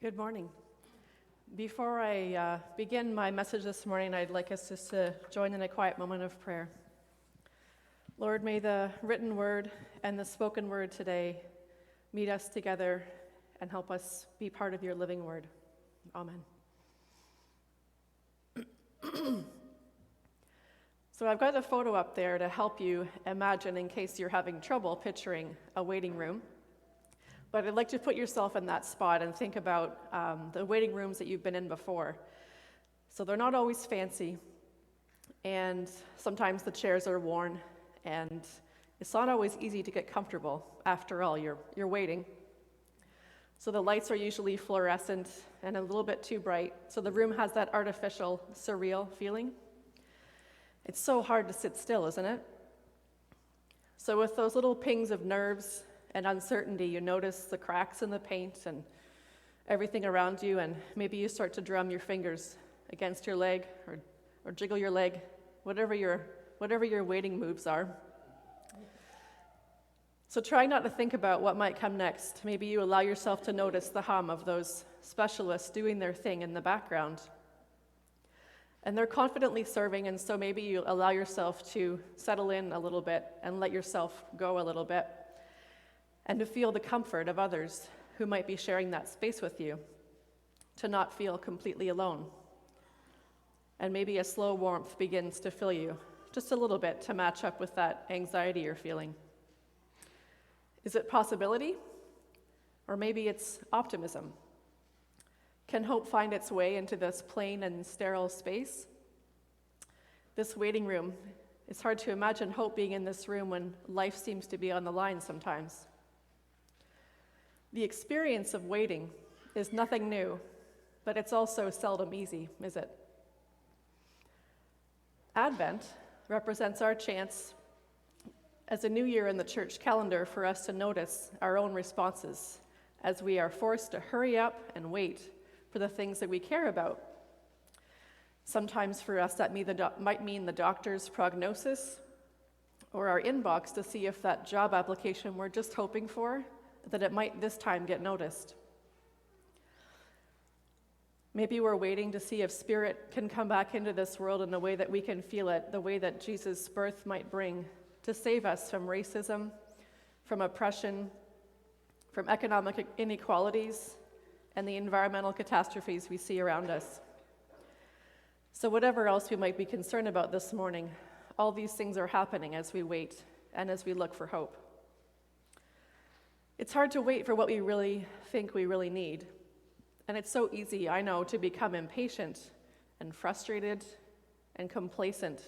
Good morning. Before I begin my message this morning, I'd like us just to join in a quiet moment of prayer. Lord, may the written word and the spoken word today meet us together and help us be part of your living word. Amen. So I've got a photo up there to help you imagine in case you're having trouble picturing a waiting room. But I'd like to put yourself in that spot and think about the waiting rooms that you've been in before. So they're not always fancy, and sometimes the chairs are worn, and it's not always easy to get comfortable. After all, you're waiting. So the lights are usually fluorescent and a little bit too bright, so the room has that artificial, surreal feeling. It's so hard to sit still, isn't it? So with those little pings of nerves and uncertainty, you notice the cracks in the paint and everything around you, and maybe you start to drum your fingers against your leg or jiggle your leg, whatever your waiting moves are. So try not to think about what might come next. Maybe you allow yourself to notice the hum of those specialists doing their thing in the background. And they're confidently serving, and so maybe you allow yourself to settle in a little bit and let yourself go a little bit, and to feel the comfort of others who might be sharing that space with you, to not feel completely alone. And maybe a slow warmth begins to fill you, just a little bit, to match up with that anxiety you're feeling. Is it possibility? Or maybe it's optimism. Can hope find its way into this plain and sterile space? This waiting room, it's hard to imagine hope being in this room when life seems to be on the line sometimes. The experience of waiting is nothing new, but it's also seldom easy, is it? Advent represents our chance as a new year in the church calendar for us to notice our own responses as we are forced to hurry up and wait for the things that we care about. Sometimes for us that might mean the doctor's prognosis or our inbox to see if that job application we're just hoping for, that it might this time get noticed. Maybe we're waiting to see if Spirit can come back into this world in a way that we can feel it, the way that Jesus' birth might bring, to save us from racism, from oppression, from economic inequalities, and the environmental catastrophes we see around us. So whatever else we might be concerned about this morning, all these things are happening as we wait and as we look for hope. It's hard to wait for what we really think we really need. And it's so easy, I know, to become impatient and frustrated and complacent,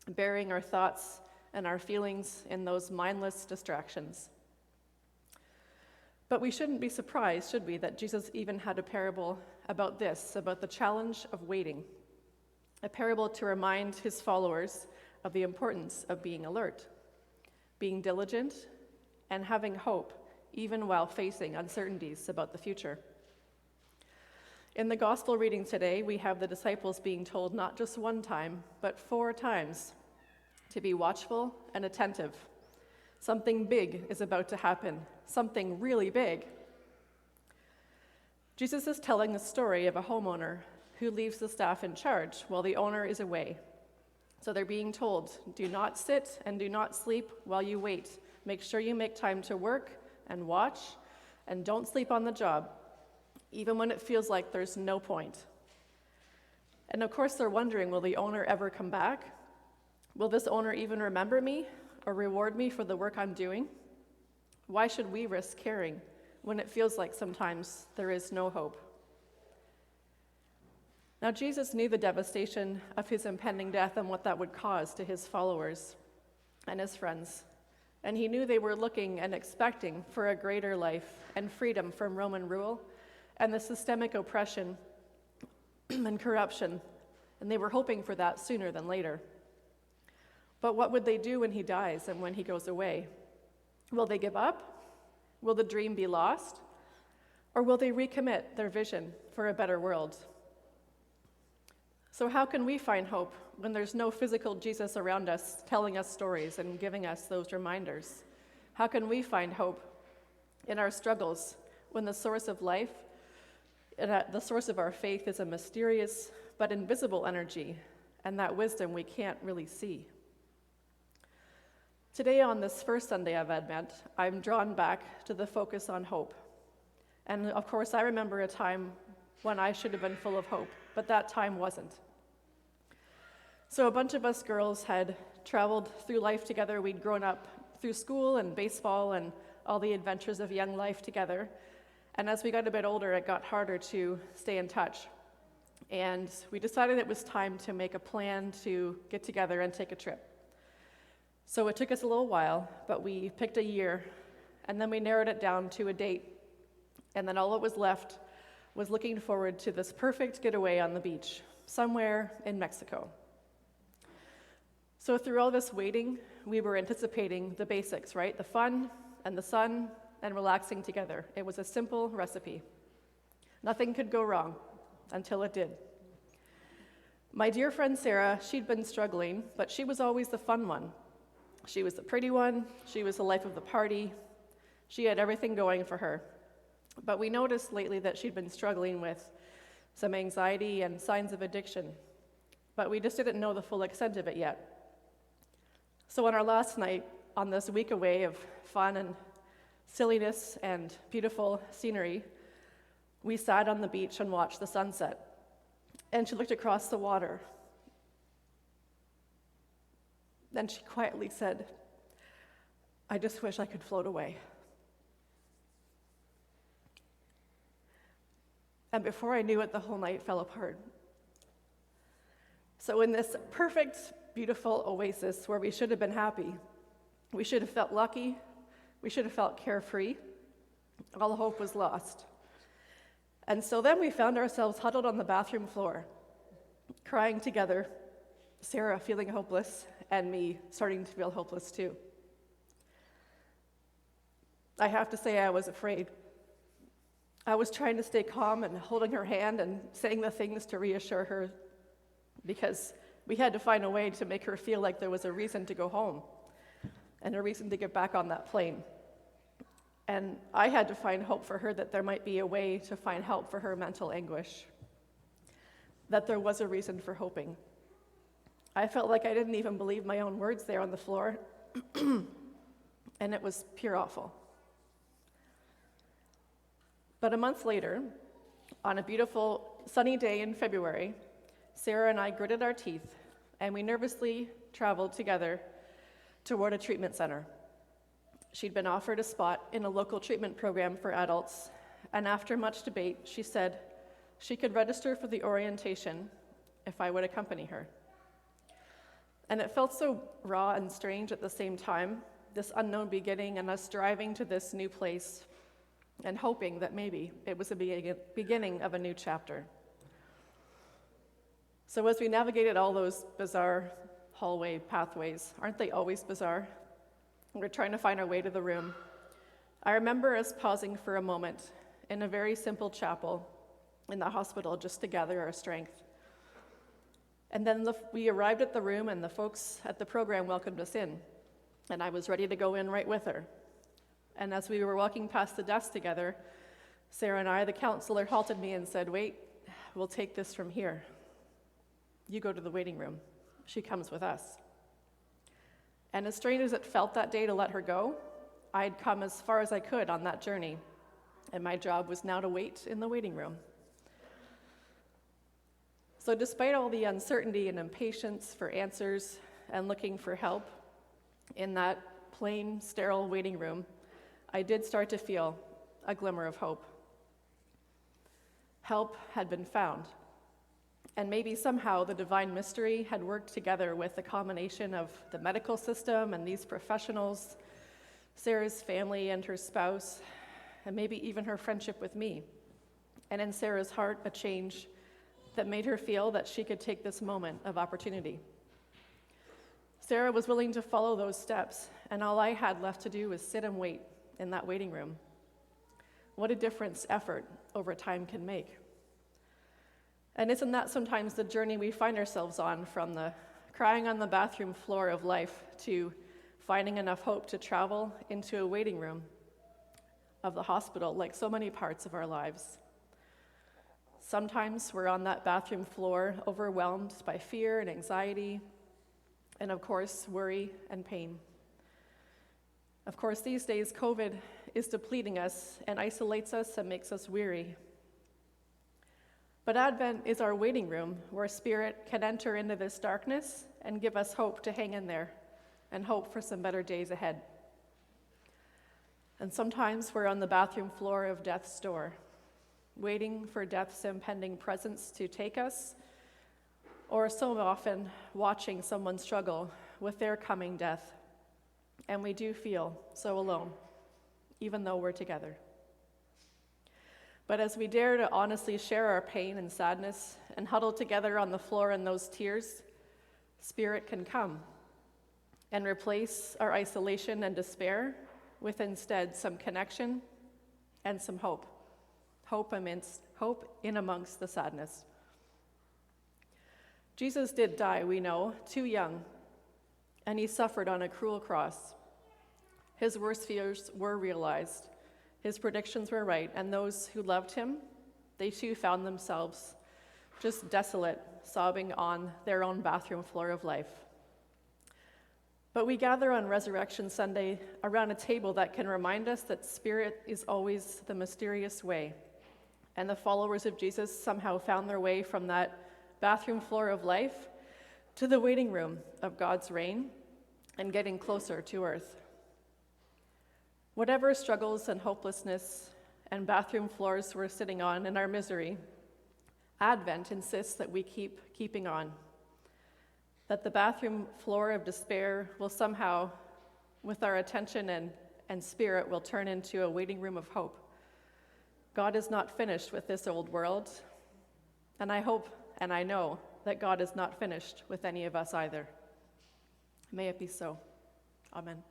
burying our thoughts and our feelings in those mindless distractions. But we shouldn't be surprised, should we, that Jesus even had a parable about this, about the challenge of waiting. A parable to remind his followers of the importance of being alert, being diligent, and having hope, even while facing uncertainties about the future. In the gospel reading today, we have the disciples being told not just one time, but 4 times to be watchful and attentive. Something big is about to happen, something really big. Jesus is telling the story of a homeowner who leaves the staff in charge while the owner is away. So they're being told, do not sit and do not sleep while you wait. Make sure you make time to work and watch, and don't sleep on the job, even when it feels like there's no point. And of course they're wondering, will the owner ever come back? Will this owner even remember me or reward me for the work I'm doing? Why should we risk caring when it feels like sometimes there is no hope? Now, Jesus knew the devastation of his impending death and what that would cause to his followers and his friends. And he knew they were looking and expecting for a greater life and freedom from Roman rule and the systemic oppression and corruption. And they were hoping for that sooner than later. But what would they do when he dies and when he goes away? Will they give up? Will the dream be lost? Or will they recommit their vision for a better world? So how can we find hope when there's no physical Jesus around us telling us stories and giving us those reminders? How can we find hope in our struggles when the source of life And that the source of our faith is a mysterious but invisible energy, and that wisdom we can't really see. Today, on this first Sunday of Advent, I'm drawn back to the focus on hope. And of course, I remember a time when I should have been full of hope, but that time wasn't. So a bunch of us girls had traveled through life together. We'd grown up through school and baseball and all the adventures of young life together. And as we got a bit older, it got harder to stay in touch. And we decided it was time to make a plan to get together and take a trip. So it took us a little while, but we picked a year, and then we narrowed it down to a date. And then all that was left was looking forward to this perfect getaway on the beach, somewhere in Mexico. So through all this waiting, we were anticipating the basics, right? The fun and the sun and relaxing together. It was a simple recipe. Nothing could go wrong until it did. My dear friend Sarah, she'd been struggling, but she was always the fun one. She was the pretty one. She was the life of the party. She had everything going for her. But we noticed lately that she'd been struggling with some anxiety and signs of addiction. But we just didn't know the full extent of it yet. So on our last night, on this week away of fun and silliness and beautiful scenery, we sat on the beach and watched the sunset. And she looked across the water. Then she quietly said, "I just wish I could float away." And before I knew it, the whole night fell apart. So in this perfect, beautiful oasis where we should have been happy, we should have felt lucky, we should have felt carefree, all hope was lost. And so then we found ourselves huddled on the bathroom floor, crying together, Sarah feeling hopeless, and me starting to feel hopeless too. I have to say I was afraid. I was trying to stay calm and holding her hand and saying the things to reassure her, because we had to find a way to make her feel like there was a reason to go home and a reason to get back on that plane. And I had to find hope for her, that there might be a way to find help for her mental anguish, that there was a reason for hoping. I felt like I didn't even believe my own words there on the floor, and it was pure awful. But a month later, on a beautiful sunny day in February, Sarah and I gritted our teeth, and we nervously traveled together toward a treatment center. She'd been offered a spot in a local treatment program for adults, and after much debate, she said she could register for the orientation if I would accompany her. And it felt so raw and strange at the same time, this unknown beginning and us driving to this new place and hoping that maybe it was the beginning of a new chapter. So as we navigated all those bizarre hallway pathways, aren't they always bizarre? We're trying to find our way to the room. I remember us pausing for a moment in a very simple chapel in the hospital just to gather our strength. And then we arrived at the room, and the folks at the program welcomed us in, and I was ready to go in right with her. And as we were walking past the desk together, Sarah and I, the counselor, halted me and said, "Wait, we'll take this from here. You go to the waiting room. She comes with us." And as strange as it felt that day to let her go, I'd come as far as I could on that journey, and my job was now to wait in the waiting room. So despite all the uncertainty and impatience for answers and looking for help in that plain, sterile waiting room, I did start to feel a glimmer of hope. Help had been found, and maybe somehow the divine mystery had worked together with the combination of the medical system and these professionals, Sarah's family and her spouse, and maybe even her friendship with me, and in Sarah's heart, a change that made her feel that she could take this moment of opportunity. Sarah was willing to follow those steps, and all I had left to do was sit and wait in that waiting room. What a difference effort over time can make. And isn't that sometimes the journey we find ourselves on, from the crying on the bathroom floor of life to finding enough hope to travel into a waiting room of the hospital, like so many parts of our lives? Sometimes we're on that bathroom floor, overwhelmed by fear and anxiety, and of course, worry and pain. Of course, these days, COVID is depleting us and isolates us and makes us weary. But Advent is our waiting room where Spirit can enter into this darkness and give us hope to hang in there and hope for some better days ahead. And sometimes we're on the bathroom floor of death's door, waiting for death's impending presence to take us, or so often watching someone struggle with their coming death. And we do feel so alone, even though we're together. But as we dare to honestly share our pain and sadness and huddle together on the floor in those tears, Spirit can come and replace our isolation and despair with instead some connection and some hope. Hope in amongst the sadness. Jesus did die, we know, too young, and he suffered on a cruel cross. His worst fears were realized. His predictions were right, and those who loved him, they too found themselves just desolate, sobbing on their own bathroom floor of life. But we gather on Resurrection Sunday around a table that can remind us that Spirit is always the mysterious way, and the followers of Jesus somehow found their way from that bathroom floor of life to the waiting room of God's reign and getting closer to earth. Whatever struggles and hopelessness and bathroom floors we're sitting on in our misery, Advent insists that we keep keeping on, that the bathroom floor of despair will somehow, with our attention and spirit, will turn into a waiting room of hope. God is not finished with this old world, and I hope and I know that God is not finished with any of us either. May it be so. Amen.